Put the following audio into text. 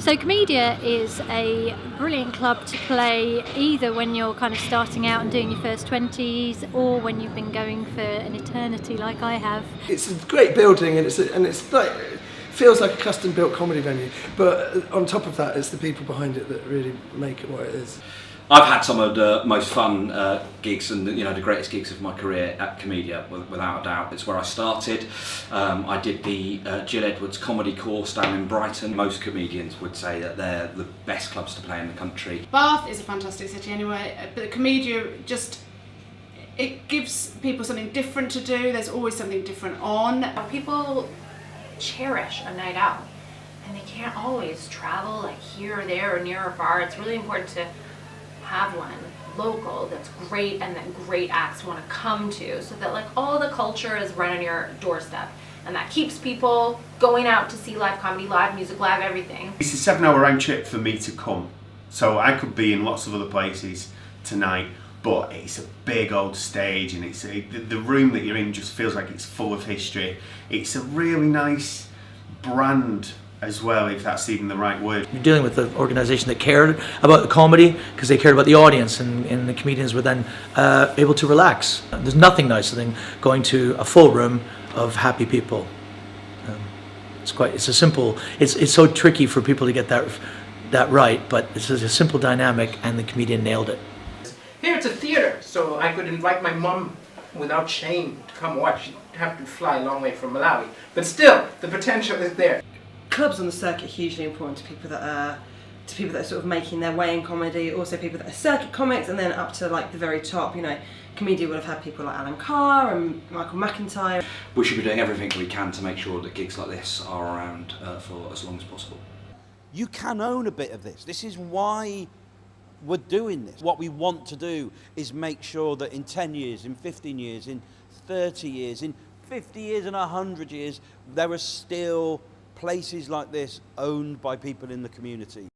So Komedia is a brilliant club to play either when you're kind of starting out and doing your first 20s, or when you've been going for an eternity like I have. It's a great building, and it's like, it feels like a custom built comedy venue, but on top of that it's the people behind it that really make it what it is. I've had some of the most fun gigs and the greatest gigs of my career at Komedia, without a doubt. It's where I started. I did the Jill Edwards comedy course down in Brighton. Most comedians would say that they're the best clubs to play in the country. Bath is a fantastic city anyway, but Komedia it gives people something different to do. There's always something different on. People cherish a night out, and they can't always travel like here or there or near or far. It's really important to have one local that's great and that great acts want to come to, so that like all the culture is right on your doorstep, and that keeps people going out to see live comedy, live music, live everything. It's a 7-hour round trip for me to come, so I could be in lots of other places tonight, but it's a big old stage, and the room that you're in just feels like it's full of history. It's a really nice brand as well, if that's even the right word. You're dealing with an organisation that cared about the comedy because they cared about the audience, and the comedians were then able to relax. There's nothing nicer than going to a full room of happy people. It's so tricky for people to get that right, but it's a simple dynamic, and the comedian nailed it. Here it's a theatre, so I could invite my mum without shame to come watch. She'd have to fly a long way from Malawi, but still, the potential is there. Clubs on the circuit are hugely important to people that are sort of making their way in comedy, also people that are circuit comics, and then up to like the very top. Komedia would have had people like Alan Carr and Michael McIntyre. We should be doing everything we can to make sure that gigs like this are around for as long as possible. You can own a bit of this. This is why we're doing this. What we want to do is make sure that in 10 years, in 15 years, in 30 years, in 50 years and 100 years, there are still places like this owned by people in the community.